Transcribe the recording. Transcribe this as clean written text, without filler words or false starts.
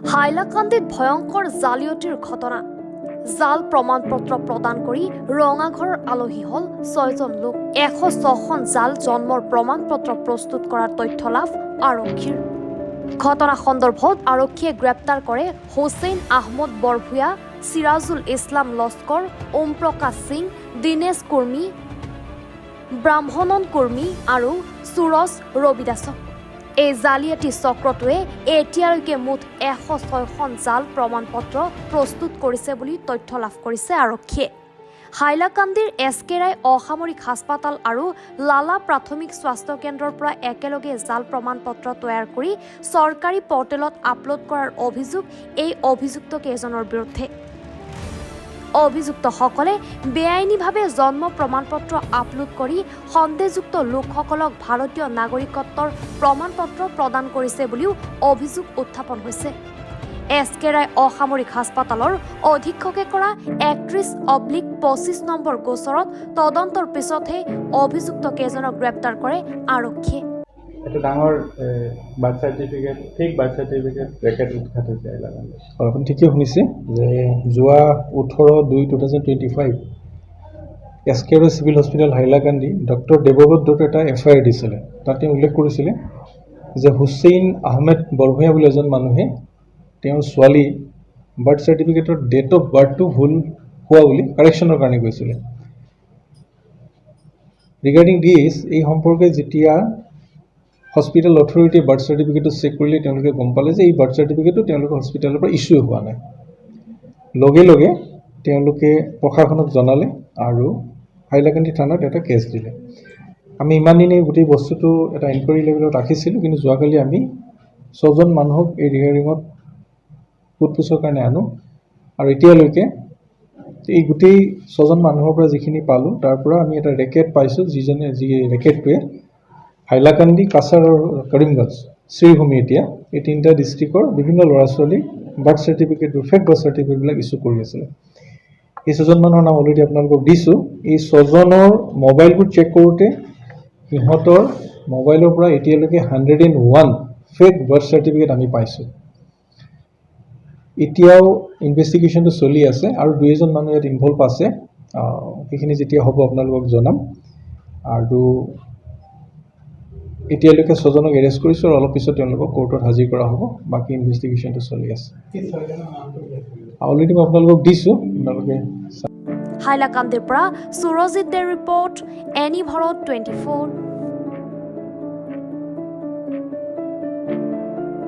হাইলাকান্দিত ভয়ংকৰ জালিয়াতিৰ ঘটনা। জাল প্ৰমাণপত্ৰ প্ৰদান কৰি ৰঙাঘৰৰ আলহী হল 6জন লোক। 106খন জাল জন্মৰ প্ৰমাণপত্ৰ প্ৰস্তুত কৰাৰ তথ্য লাভ আৰক্ষীৰ। ঘটনা সন্দৰ্ভত আৰক্ষীয়ে গ্ৰেপ্তাৰ কৰে হুছেইন আহমদ বৰভূঞা, সিৰাজুল ইছলাম লস্কৰ, ওম প্ৰকাশ সিং, দীনেশ কুৰ্মী, ব্ৰাহ্মণন কুৰ্মী আৰু সুৰজ ৰবিদাসক। এই জালিয়াতি চক্ৰটোৱে এতিয়ালৈকে মুঠ 106খন জাল প্ৰমাণপত্ৰ প্ৰস্তুত কৰিছে বুলি তথ্য লাভ কৰিছে আৰক্ষীয়ে। হাইলাকান্দিৰ এছ.কে. ৰায় অসামৰিক হাস্পাতাল আৰু লালা প্ৰাথমিক স্বাস্থ্য কেন্দ্ৰৰ পৰা একেলগে জাল প্ৰমাণপত্ৰ তৈয়াৰ কৰি চৰকাৰী পৰ্টেলত আপলোড কৰাৰ অভিযোগ এই অভিযুক্ত কেইজনৰ বিৰুদ্ধে। অভিযুক্তসকলে বেআইনীভাৱে জন্ম প্ৰমাণপত্ৰ আপলোড কৰি সন্দেহযুক্ত লোকসকলক ভাৰতীয় নাগৰিকত্বৰ প্ৰমাণপত্ৰ প্ৰদান কৰিছে বুলিও অভিযোগ উত্থাপন হৈছে। এছ.কে. ৰায় অসামৰিক হাস্পাতালৰ অধীক্ষকে কৰা 31/25 নম্বৰ গোচৰত তদন্তৰ পিছতহে অভিযুক্ত কেইজনক গ্ৰেপ্তাৰ কৰে আৰক্ষীয়ে। এটা ডাঙৰ birth certificate, fake birth certificate racket উৎখাত হৈছে হাইলাকান্দি। আপুনি ঠিকেই শুনিছে যে যোৱা 18/2/2025 S K. Roy civil hospital Hailakandi doctor Debabrata এটা FIR দিছিলে। তাতে উল্লেখ কৰিছিলে যে হুছেইন আহমেদ বৰভূঞা বুলি এজন মানুহে তেওঁৰ ছোৱালী বাৰ্থ চাৰ্টিফিকেটৰ ডেট অফ বাৰ্থটো ভুল হোৱা বুলি কাৰেকশ্যনৰ কাৰণে গৈছিলে। ৰিগাৰ্ডিং দিছ এই সম্পৰ্কে যেতিয়া হস্পিটেল অথৰিটিয়ে বাৰ্থ চাৰ্টিফিকেটটো চেক কৰিলে তেওঁলোকে গম পালে যে এই বাৰ্থ চাৰ্টিফিকেটটো তেওঁলোকৰ হস্পিটেলৰ পৰা ইছ্যু হোৱা নাই। লগে লগে তেওঁলোকে প্ৰশাসনক জনালে আৰু হাইলাকান্দি থানাত এটা কেছ দিলে। আমি ইমান দিনেই গোটেই বস্তুটো এটা এনকুৱাৰী লেভেলত ৰাখিছিলোঁ, কিন্তু যোৱাকালি আমি 6জন মানুহক এই ৰিগাৰ্ডিঙত সোধপোছৰ কাৰণে আনো আৰু এতিয়ালৈকে এই গোটেই 6জন মানুহৰ পৰা যিখিনি পালোঁ তাৰ পৰা আমি এটা ৰেকেট পাইছোঁ, যি ৰেকেটটোৱে হাইলাকান্দি, কাছাৰ আৰু কৰিমগঞ্জ, শ্ৰীভূমি এতিয়া এই 3টা ডিষ্ট্ৰিক্টৰ বিভিন্ন ল'ৰা ছোৱালীক বাৰ্থ চাৰ্টিফিকেটবোৰ, ফেক বাৰ্থ চাৰ্টিফিকেটবিলাক ইছ্যু কৰি আছিলে। এই 6জন মানুহৰ নাম অলৰেডি আপোনালোকক দিছোঁ। এই 6জনৰ মোবাইলবোৰ চেক কৰোঁতে সিহঁতৰ মোবাইলৰ পৰা এতিয়ালৈকে 101 ফেক বাৰ্থ চাৰ্টিফিকেট আমি পাইছোঁ। এতিয়াও ইনভেষ্টিগেশ্যনটো চলি আছে আৰু 2-এজন মানুহ ইয়াত ইনভলভ আছে। সেইখিনি যেতিয়া হ'ব আপোনালোকক জনাম। আৰু এতিয়ালৈকে 6জনক এৰেষ্ট কৰিছোঁ আৰু অলপ পিছত তেওঁলোকক কোৰ্টত হাজিৰ কৰা হ'ব। বাকী ইনভেষ্টিগেশ্যনটো চলি আছে। অলৰেডি মই আপোনালোকক দিছোঁ, আপোনালোকে। হাইলাকান্দিৰ পৰা সুৰজিৎ দে ৰিপৰ্ট, এনি ভাৰত 24।